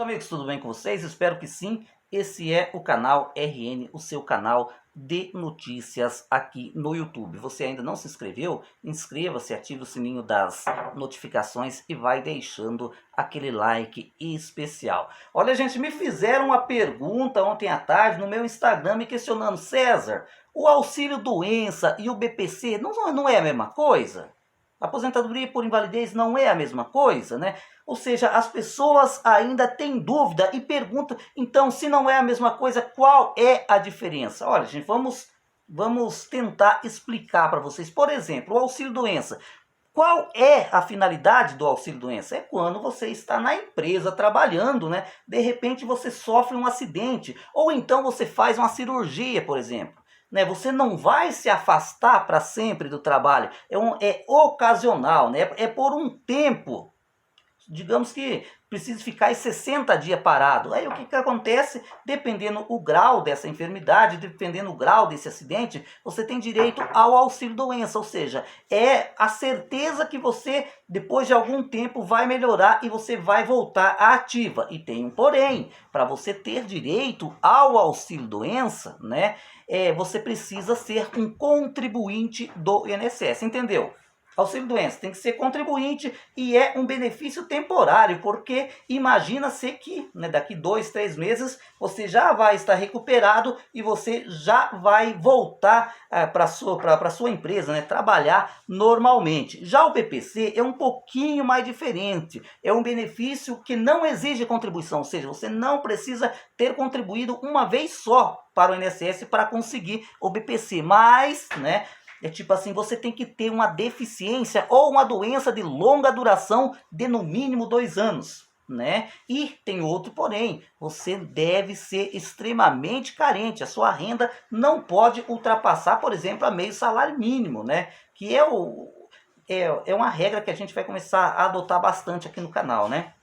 Amigos, tudo bem com vocês? Espero que sim. Esse é o canal RN, o seu canal de notícias aqui no YouTube. Você ainda não se inscreveu? Inscreva-se, ative o sininho das notificações e vai deixando aquele like especial. Olha, gente, me fizeram uma pergunta ontem à tarde no meu Instagram me questionando: César, o auxílio doença e o BPC não é a mesma coisa? Aposentadoria por invalidez não é a mesma coisa, né? Ou seja, as pessoas ainda têm dúvida e perguntam, então, se não é a mesma coisa, qual é a diferença? Olha, gente, vamos tentar explicar para vocês. Por exemplo, o auxílio-doença. Qual é a finalidade do auxílio-doença? É quando você está na empresa trabalhando, né? De repente você sofre um acidente, ou então você faz uma cirurgia, por exemplo. Né? Você não vai se afastar para sempre do trabalho, é ocasional, né? É por um tempo. Digamos que precisa ficar aí 60 dias parado. Aí o que acontece? Dependendo o grau dessa enfermidade, dependendo o grau desse acidente, você tem direito ao auxílio doença, ou seja, é a certeza que você, depois de algum tempo, vai melhorar e você vai voltar à ativa. E tem um porém, para você ter direito ao auxílio doença, né, você precisa ser um contribuinte do INSS, entendeu? Auxílio-doença tem que ser contribuinte e é um benefício temporário, porque imagina-se que, né, daqui 2, 3 meses você já vai estar recuperado e você já vai voltar para a sua empresa, né, trabalhar normalmente. Já o BPC é um pouquinho mais diferente, é um benefício que não exige contribuição, ou seja, você não precisa ter contribuído uma vez só para o INSS para conseguir o BPC, mas, né, é tipo assim, você tem que ter uma deficiência ou uma doença de longa duração de no mínimo 2 anos, né? E tem outro porém, você deve ser extremamente carente, a sua renda não pode ultrapassar, por exemplo, a meio salário mínimo, né? Que é uma regra que a gente vai começar a adotar bastante aqui no canal, né?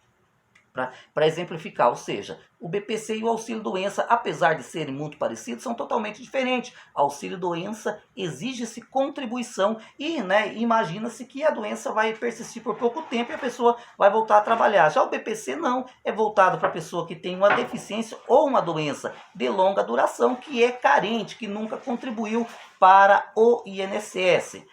Para exemplificar, ou seja, o BPC e o auxílio-doença, apesar de serem muito parecidos, são totalmente diferentes. Auxílio-doença exige-se contribuição e, né, imagina-se que a doença vai persistir por pouco tempo e a pessoa vai voltar a trabalhar. Já o BPC não, é voltado para a pessoa que tem uma deficiência ou uma doença de longa duração, que é carente, que nunca contribuiu para o INSS.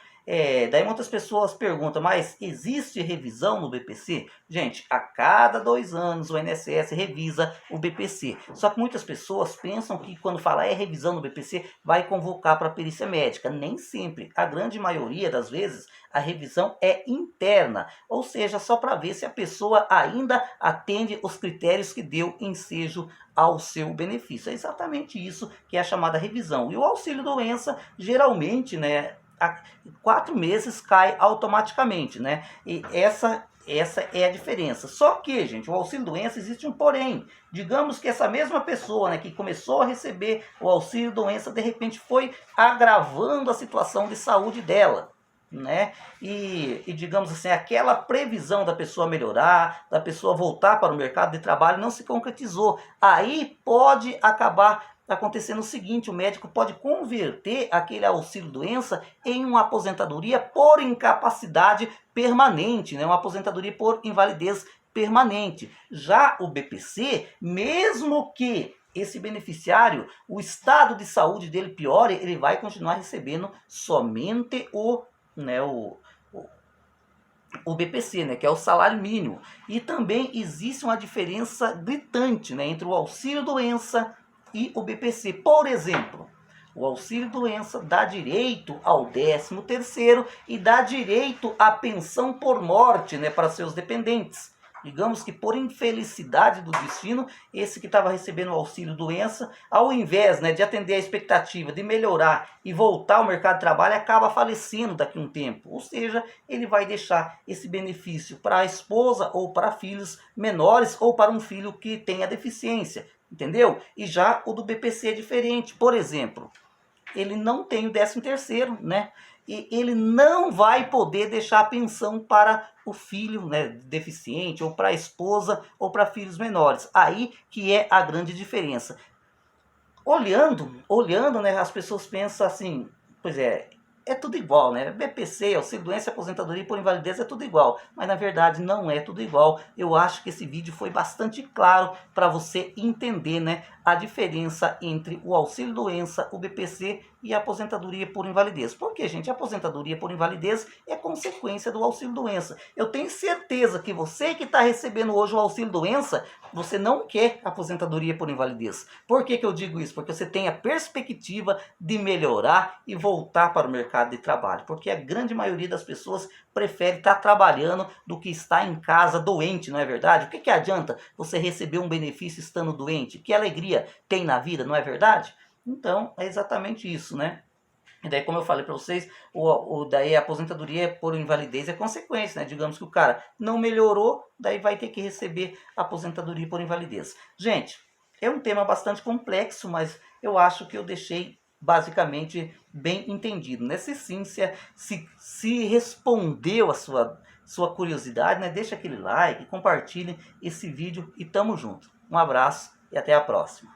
Daí muitas pessoas perguntam, mas existe revisão no BPC? Gente, a cada 2 anos o INSS revisa o BPC. Só que muitas pessoas pensam que quando fala revisão no BPC, vai convocar para a perícia médica. Nem sempre. A grande maioria das vezes, a revisão é interna. Ou seja, só para ver se a pessoa ainda atende os critérios que deu ensejo ao seu benefício. É exatamente isso que é a chamada revisão. E o auxílio-doença, geralmente, né, a 4 meses cai automaticamente, né? E essa é a diferença. Só que, gente, o auxílio-doença existe um porém. Digamos que essa mesma pessoa, né, que começou a receber o auxílio-doença, de repente foi agravando a situação de saúde dela, né? E digamos assim, aquela previsão da pessoa melhorar, da pessoa voltar para o mercado de trabalho não se concretizou. Aí pode acabar acontecendo o seguinte: o médico pode converter aquele auxílio-doença em uma aposentadoria por incapacidade permanente, né? Uma aposentadoria por invalidez permanente. Já o BPC, mesmo que esse beneficiário, o estado de saúde dele piore, ele vai continuar recebendo somente o BPC, né, que é o salário mínimo. E também existe uma diferença gritante, né, entre o auxílio-doença e o BPC. Por exemplo, o auxílio-doença dá direito ao 13º e dá direito à pensão por morte, né, para seus dependentes. Digamos que por infelicidade do destino, esse que estava recebendo o auxílio-doença, ao invés, né, de atender a expectativa de melhorar e voltar ao mercado de trabalho, acaba falecendo daqui a um tempo. Ou seja, ele vai deixar esse benefício para a esposa ou para filhos menores ou para um filho que tenha deficiência. Entendeu? E já o do BPC é diferente. Por exemplo, ele não tem o 13º, né? E ele não vai poder deixar a pensão para o filho, né, deficiente, ou para a esposa, ou para filhos menores. Aí que é a grande diferença. Olhando, né, as pessoas pensam assim, pois é, é tudo igual, né? BPC, auxílio doença, aposentadoria por invalidez é tudo igual, mas na verdade não é tudo igual. Eu acho que esse vídeo foi bastante claro para você entender, né, a diferença entre o auxílio doença, o BPC e a aposentadoria por invalidez. Porque, gente, a aposentadoria por invalidez é consequência do auxílio doença. Eu tenho certeza que você que está recebendo hoje o auxílio doença, você não quer aposentadoria por invalidez. Por que eu digo isso? Porque você tem a perspectiva de melhorar e voltar para o mercado de trabalho. Porque a grande maioria das pessoas prefere estar trabalhando do que estar em casa doente, não é verdade? O que adianta você receber um benefício estando doente? Que alegria tem na vida, não é verdade? Então, é exatamente isso, né? E daí, como eu falei para vocês, daí a aposentadoria por invalidez é consequência, né? Digamos que o cara não melhorou, daí vai ter que receber a aposentadoria por invalidez. Gente, é um tema bastante complexo, mas eu acho que eu deixei basicamente bem entendido, né? Se respondeu a sua curiosidade, né? Deixa aquele like, compartilhe esse vídeo e tamo junto. Um abraço e até a próxima.